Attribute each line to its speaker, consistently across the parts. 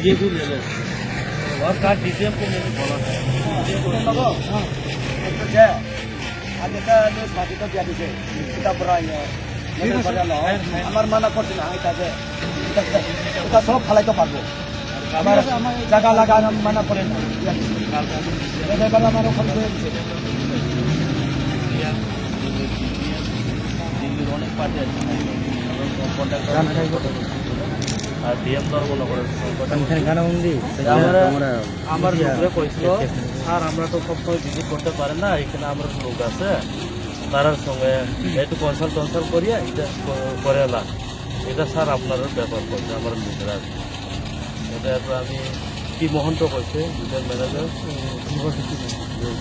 Speaker 1: ये भी ले लो और कार डीसीएम को मेरे बोला है
Speaker 2: আগে তা বাকি তো দিয়া দিছে এটা বড়াই আমার মানা করছে না এটাতে এটা সব ফালাইতে পারবো আমার জায়গা লাগা মানা করে না এটা এবার আমার ওখানে হয়ে গেছে
Speaker 1: দিল্লির অনেক পার্টি আছে আর ডিএম দর মনে করে আমার লোকরে কইছিল স্যার আমরা তো সবসময় ভিজিট করতে পারি না এখানে আমার লোক আছে তার সঙ্গে একটু কনসাল্ট করিয়া এটা করে না এটা স্যার আপনার ব্যাপার করছে আমার লোকেরা এটা আমি কি মহন্ত কইছে দুজন ম্যানেজার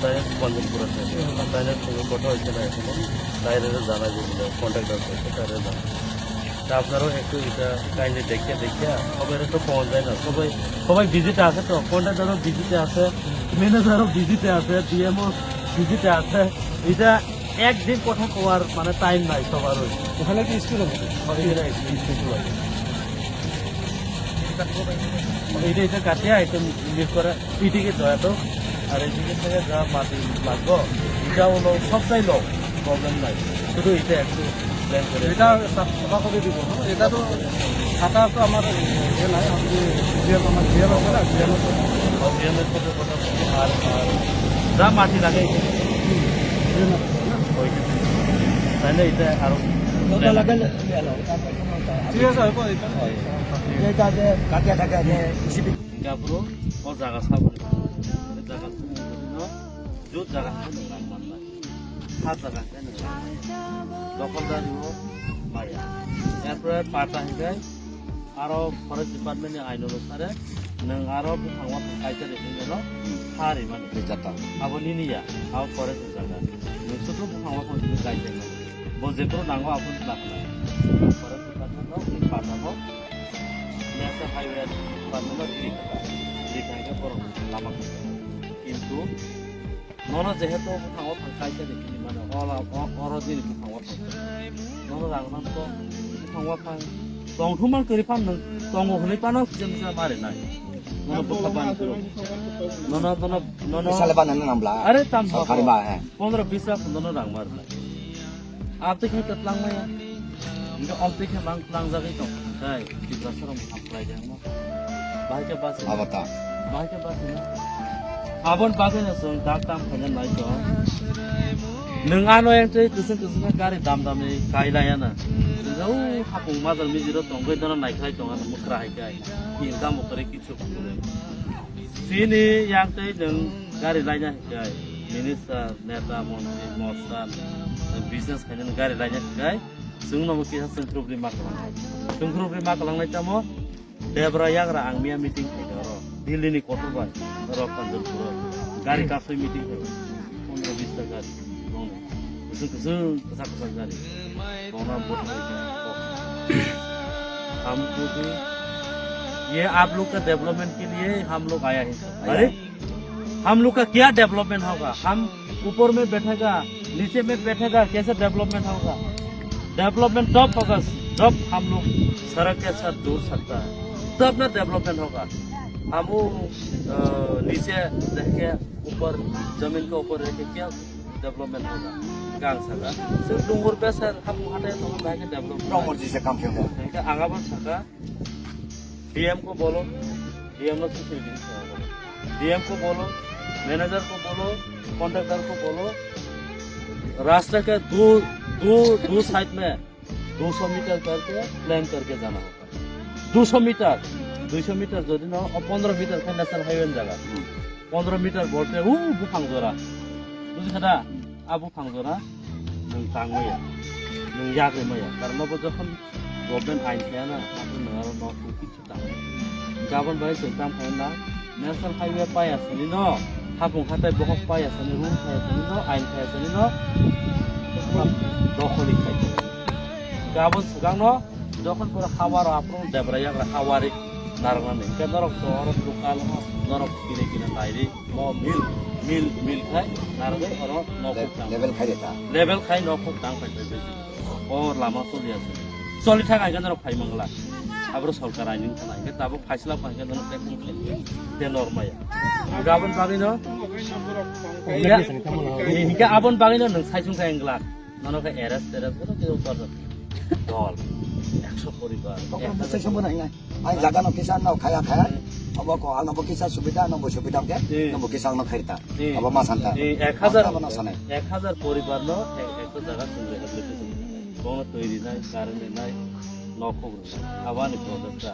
Speaker 1: তাই পঞ্চমপুরা থেকে তাইনের সঙ্গে কথা হচ্ছে না এখনো তাইরে জানা যেগুলো কন্ট্রাক্টার করছে তাইরে জানা তা আপনারাও একটু এটা কাইন্ডলি দেখিয়া সবাই তো পাওয়া যায় না সবাই ভিজিটে আছে তো কন্ট্রাক্টারও ভিজিটে আছে ম্যানেজারও ভিজিটে আছে ডিএমও ভিজিটে আছে এটা একদিন কথা কোয়ার মানে টাইম নাই সবারও
Speaker 2: ওখানে কি স্কুল হবে
Speaker 1: এটা কাটিয়া এটা মিস করে ইটিকে দেওয়া তো আর এদিকে থেকে যা মাটি লাগবো এটা হলো সবটাই লোক প্রবলেম নাই শুধু এটা একটু প্ল্যান করে
Speaker 2: এটা কথা কবে দিব এটা তো খাতা তো আমার ইয়ে নাই আমি জিএম আমার জিএম আছে না
Speaker 1: ডিএমের সাথে কথা বলবো আর যা মাটি লাগে তাই না এটা আরো
Speaker 2: ঠিক আছে হব এটা যে কাটিয়া থাকে যে
Speaker 1: পুরো ও জায়গা সাব জায়গা যত জায়গা সাত জায়গা দখলদার মায়া এরপরে পাটা হিসাবে আরো ফরেস্ট ডিপার্টমেন্টে আইন অনুসারে নों आरो बुखांवा खायसे रेखिनो हारि माने बेजाता आबो निनिया आबो फरेस्ट जागा नोंसोरथ' बुखांवा खायसे गायदों बजेफोर नांगौ आबो लाखना फरेस्ट डिपार्टमेन्टआव पार्टनाव नेशनेल हाइवे डिपार्टमेन्टआव दिखायनो बर' लामा किन्तु नोनो जेहेतु बुखांवा खायसे रेखिनि माने अर दिन बुखांवा नोनो लांनानैथ' बुखांवा खां दंथुमान करि फाननो दङ हनै पानो जोंसा मारे नाय नोनो बुखाबान नोनो
Speaker 2: सालेबान नामब्ला
Speaker 1: अरे ताम
Speaker 2: खारिबा है
Speaker 1: 15-20 लाख नोनो रां मारनाय आपते खे ततलांनाया इनका आपते खे लांग जागै दं दाय बिग्रासरम अप्लाइ दङ बाहायके बास
Speaker 2: आवता
Speaker 1: बाहायके बास आबन बागैनो जों दा दाम खानो नाय दं नों आनो एंटे गोसो गारि दाम गायलायाना जौ हापुं माजाल मिजिरो दं गैदना नायख्लाय दं आरो मुख्रा हायगाय इनका मखरे किछु बुंनो सिनि यांते जों गारि लायना हायगाय मिनिस्टार नेता मन्त्रि मस्तान बिजनेस खायनो गारि लायना हायगाय जोंनो किसा संख्रुब्रि माखलांनाय तामो देब्रा याग्रा आंमिया मिटिं हायगारो दिल्लीनि कटरबाय र पान्जलपुर गारि कासै मिटिं हाय 15-20 टा गारि गोसो गारि हमको भी ये आप लोग का डेवलपमेंट के लिए हम लोग आया है अरे हम लोग का क्या डेवलपमेंट होगा हम ऊपर में बैठेगा नीचे में बैठेगा कैसे डेवलपमेंट होगा डेवलपमेंट तब होगा जब हम लोग सड़क के साथ जुड़ सकता है तब ना डेवलपमेंट होगा हम नीचे रह के ऊपर जमीन के ऊपर रह के क्या डेवलपमेंट होगा गांग सका जों डंगर बेसार हम हाथाय तो बाके डेवलप
Speaker 2: प्रमोट जी से काम किया
Speaker 1: इनका आगाबन सका डीएम को बोलो डीएम नो से डीएम को बोलो मैनेजर को बोलो कॉन्ट्रैक्टर को बोलो रास्ते के दो साइड में 200 मीटर करके प्लान करके जाना होगा 200 मीटर जो दिन 15 मीटर का नेशनल हाईवे जगह 15 मीटर बोलते बुखांजरा बुझिखा आबो फांजरा नों थांमैया नों यागैमैया कारनावबो जखन गभर्नमेन्ट आइन थायाना आरो नोंआरो न किछु थाङो गाबोन बाय जों दाम खायना नेशनेल हाईवे पायासनि न हाबुं हाथाय बहक पायासनि रुल पायासनि न आइन पायासनि न दखलि खाय गाबोन सिगां न जखन पुरा खावार आप्रो देब्रायाग्रा हावारि नारनानै केनरक दर लोकाल नरक किने नायरि म मिल खाय नारगे और लेवल खाय नखुक दां फाय और लामा चलि थाखाय गानर फाय Mangla abro sorkar ainin kana ke tabo faisla panke dono tekun te normaya gabon bagino hingga abon bagino nang saisung ka engla nono ka eras teras ko ke utar dol 100 পরিবার
Speaker 2: সেই সময় নাই আই জায়গা ন কিষান ন খায়া খায়া আবার কো আং নবো কিষা সুবিধা নবো সুবিধা কে নবো কিষান ন খাইতা আবার মাসানতা
Speaker 1: 1000 পরিবার ন একটা জায়গা সুন্দর হতে কোন তৈরি নাই কারণে নাই নখব আবানি প্রজেক্টটা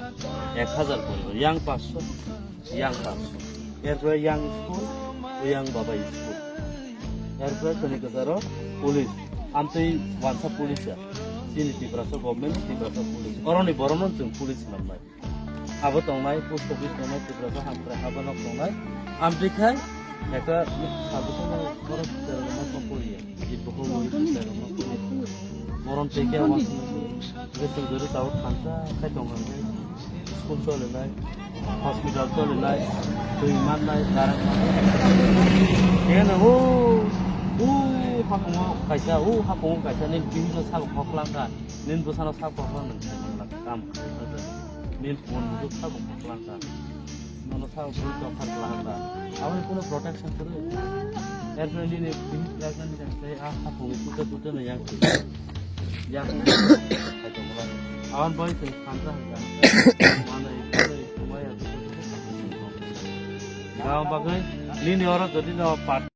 Speaker 1: 1000 পরিবার ইয়াং 500 এরপরে ইয়াং স্কুল ইয়াং বাবা স্কুল এরপরে তনিকাজারো পুলিশ আমতেই ওয়ানসা police Sini tibrasa government tibrasa police. Orang ni boronon jeng police namai. Abo tongnai post office namai tibrasa hamre abo nok tongnai. Amrikai eka sabu tongnai orang terima kompori. Ibu kompori terima kompori. Boron teke awan. Besok dulu tahu kansa kai tongnai. School solenai, hospital solenai, tuiman nai, darang nai. Kena hapungo kaisa nin bihino sab khoklangka nin busano sab khoklangka kam nin phone bu sab khoklangka nono sab bul to khoklangka awan kono protection kore erpore nin bin lagan ni sai hapungo tuta na yang awan boy sai khansa mana ikoi kumaya gaw bagai nin ora jodi na